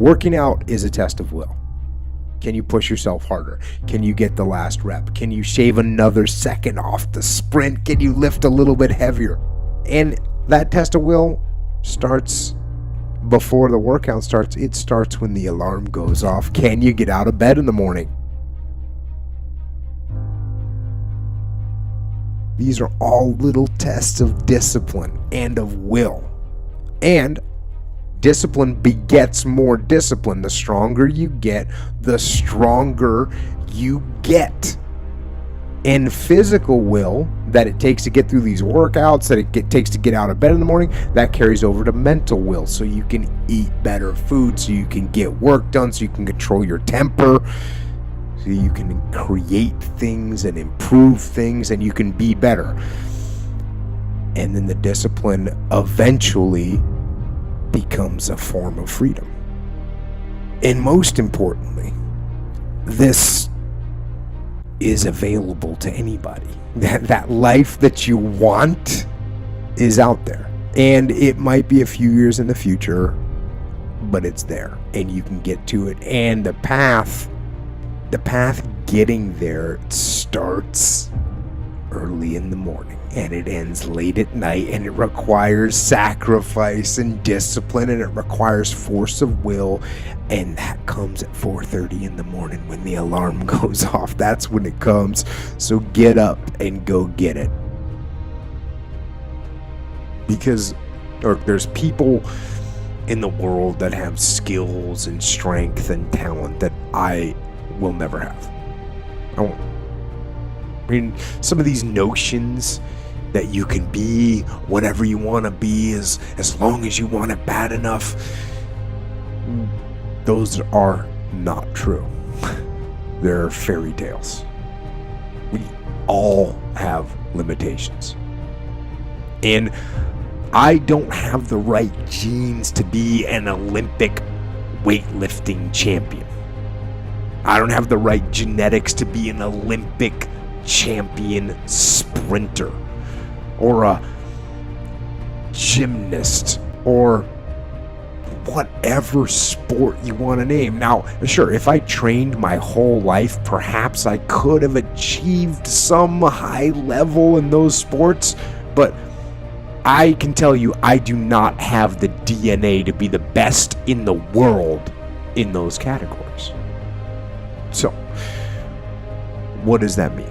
Working out is a test of will. Can you push yourself harder? Can you get the last rep? Can you shave another second off the sprint? Can you lift a little bit heavier? And that test of will starts before the workout starts. It starts when the alarm goes off. Can you get out of bed in the morning? These are all little tests of discipline and of will. And discipline begets more discipline. The stronger you get, the stronger you get. And physical will that it takes to get through these workouts, that it takes to get out of bed in the morning, that carries over to mental will. So you can eat better food, so you can get work done, so you can control your temper, so you can create things and improve things, and you can be better. And then the discipline eventually becomes a form of freedom. And most importantly, this is available to anybody. That life that you want is out there. And it might be a few years in the future, but it's there and you can get to it. And the path getting there starts early in the morning and it ends late at night, and it requires sacrifice and discipline, and it requires force of will, and that comes at 4:30 in the morning when the alarm goes off. That's when it comes. So get up and go get it. Because there's people in the world that have skills and strength and talent that I will never have. I won't. I mean, some of these notions that you can be whatever you want to be as long as you want it bad enough, those are not true. They're fairy tales. We all have limitations. And I don't have the right genes to be an Olympic weightlifting champion. I don't have the right genetics to be an Olympic champion sprinter or a gymnast or whatever sport you want to name. Now, sure, if I trained my whole life, perhaps I could have achieved some high level in those sports, but I can tell you I do not have the DNA to be the best in the world in those categories. So, what does that mean?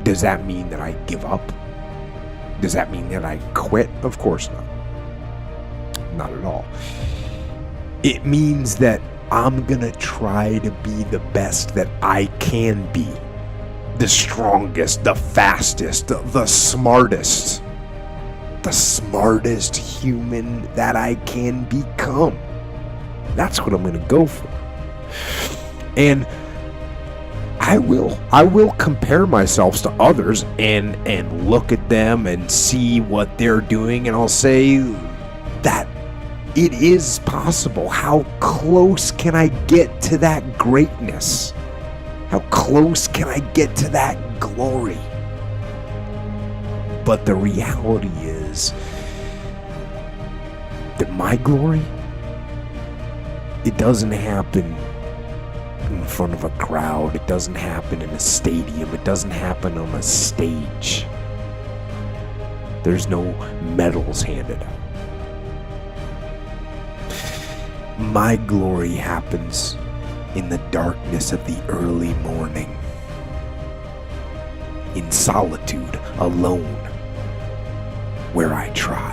Does that mean that I give up? Does that mean that I quit? Of course not. Not at all. It means that I'm gonna try to be the best that I can be. The strongest, the fastest, the smartest. The smartest human that I can become. That's what I'm gonna go for. And I will compare myself to others and look at them and see what they're doing, and I'll say that it is possible. How close can I get to that greatness? How close can I get to that glory? But the reality is that my glory, it doesn't happen in front of a crowd. It doesn't happen in a stadium. It doesn't happen on a stage. There's no medals handed out. My glory happens in the darkness of the early morning, in solitude, alone, where I try.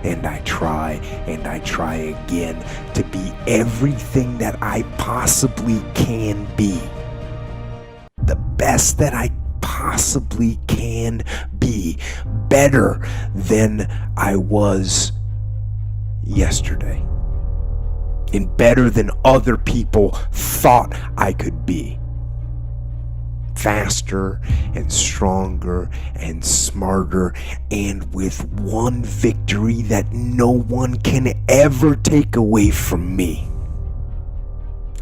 And I try, and I try again to be everything that I possibly can be. The best that I possibly can be. Better than I was yesterday. And better than other people thought I could be. Faster and stronger and smarter, and with one victory that no one can ever take away from me.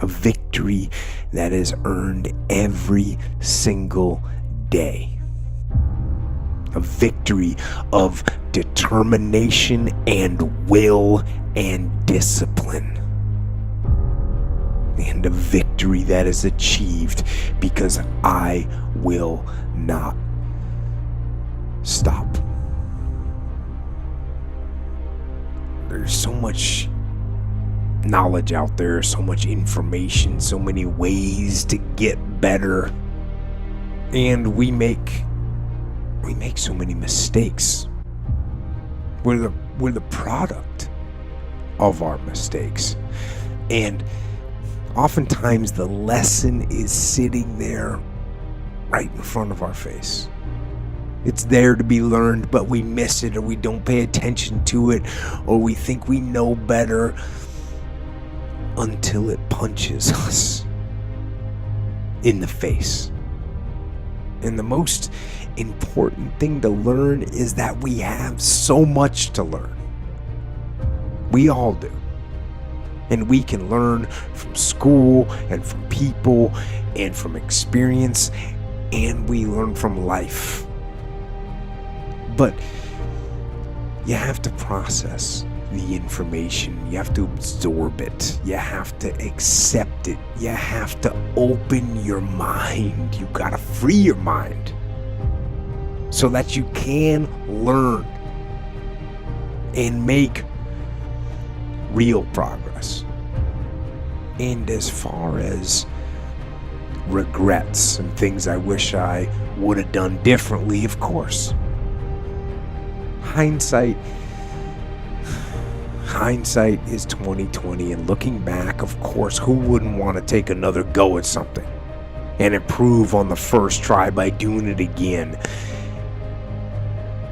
A victory that is earned every single day. a victory of determination and will and discipline. And a victory that is achieved because I will not stop. There's so much knowledge out there, so much information, so many ways to get better. And we make so many mistakes. We're the product of our mistakes. And oftentimes the lesson is sitting there right in front of our face. It's there to be learned, but we miss it, or we don't pay attention to it, or we think we know better until it punches us in the face. And the most important thing to learn is that we have so much to learn. We all do. And we can learn from school and from people and from experience, and we learn from life. But you have to process the information. You have to absorb it. You have to accept it. You have to open your mind. You gotta free your mind so that you can learn and make real progress. And as far as regrets and things I wish I would have done differently, of course. Hindsight is 20/20, and looking back, of course, who wouldn't want to take another go at something and improve on the first try by doing it again?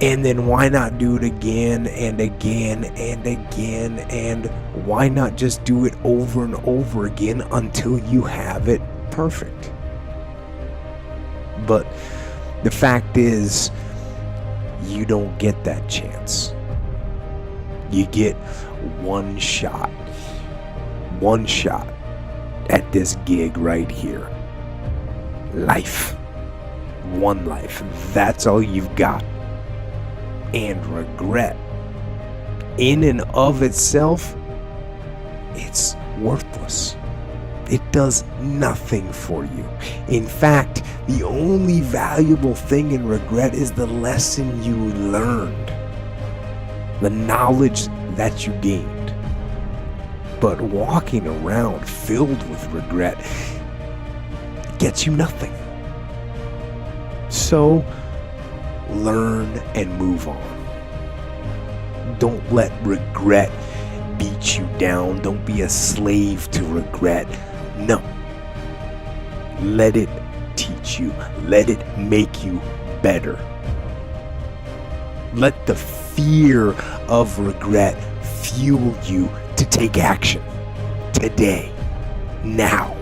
And then why not do it again and again and again? And why not just do it over and over again until you have it perfect? But the fact is, you don't get that chance. You get one shot at this gig right here. Life. One life. That's all you've got. And regret, in and of itself, it's worthless. It does nothing for you. In fact, the only valuable thing in regret is the lesson you learned, the knowledge that you gained. But walking around filled with regret gets you nothing. So, learn and move on. Don't let regret beat you down. Don't be a slave to regret. No. Let it teach you. Let it make you better. Let the fear of regret fuel you to take action today, now.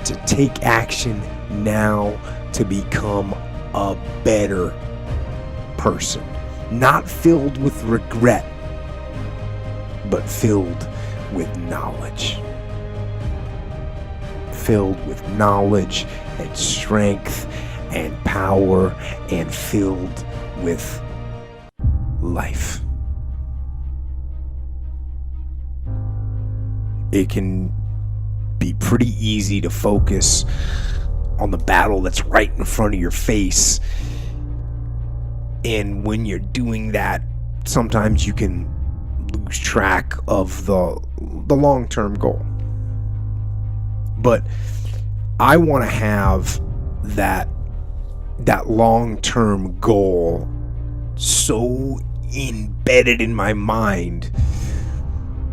To take action now to become a better person. Not filled with regret, but filled with knowledge. Filled with knowledge and strength and power, and filled with life. It can be pretty easy to focus on the battle that's right in front of your face. And when you're doing that, sometimes you can lose track of the long-term goal. But I want to have that long-term goal so embedded in my mind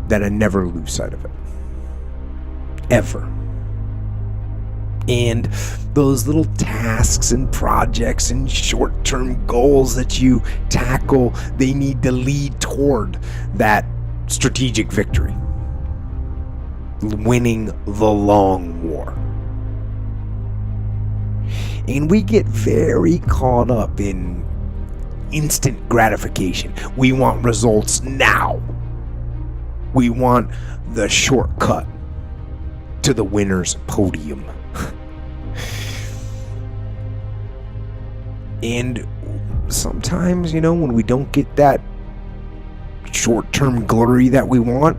that I never lose sight of it. Ever. And those little tasks and projects and short-term goals that you tackle, they need to lead toward that strategic victory. Winning the long war. And we get very caught up in instant gratification. We want results now. We want the shortcut to the winner's podium. And sometimes, when we don't get that short-term glory that we want,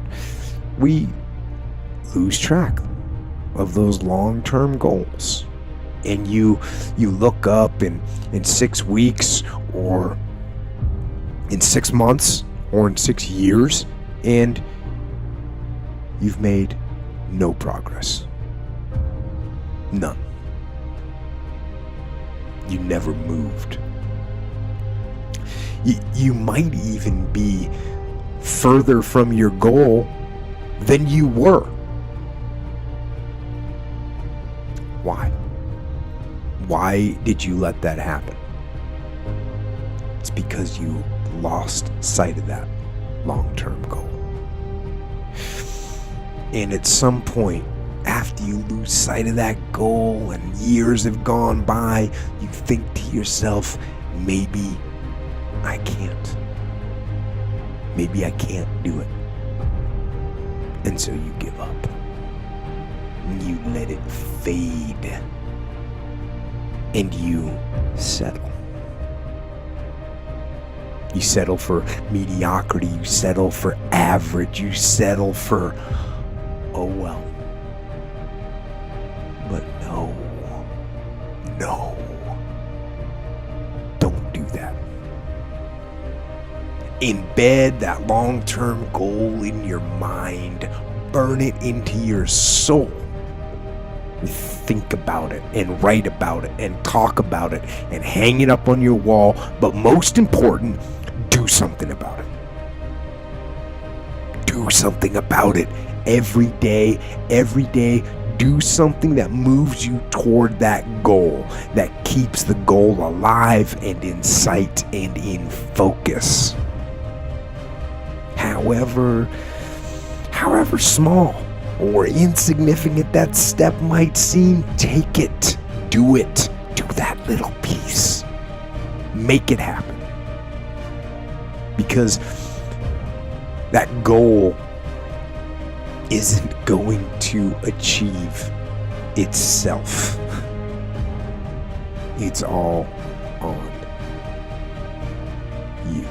we lose track of those long-term goals. And you look up in 6 weeks, or in 6 months, or in 6 years, and you've made no progress. None. You never moved. You might even be further from your goal than you were. Why? Why did you let that happen? It's because you lost sight of that long-term goal. And at some point, after you lose sight of that goal and years have gone by, you think to yourself, maybe I can't. Maybe I can't do it. And so you give up. You let it fade. And you settle. You settle for mediocrity. You settle for average. You settle for, oh well. But no. Don't do that. Embed that long-term goal in your mind. Burn it into your soul. Think about it and write about it and talk about it and hang it up on your wall. But most important, do something about it. Do something about it every day. Do something that moves you toward that goal, that keeps the goal alive and in sight and in focus. However small or insignificant that step might seem, take it. Do it. Do that little piece. Make it happen. Because that goal isn't going to achieve itself. It's all on you.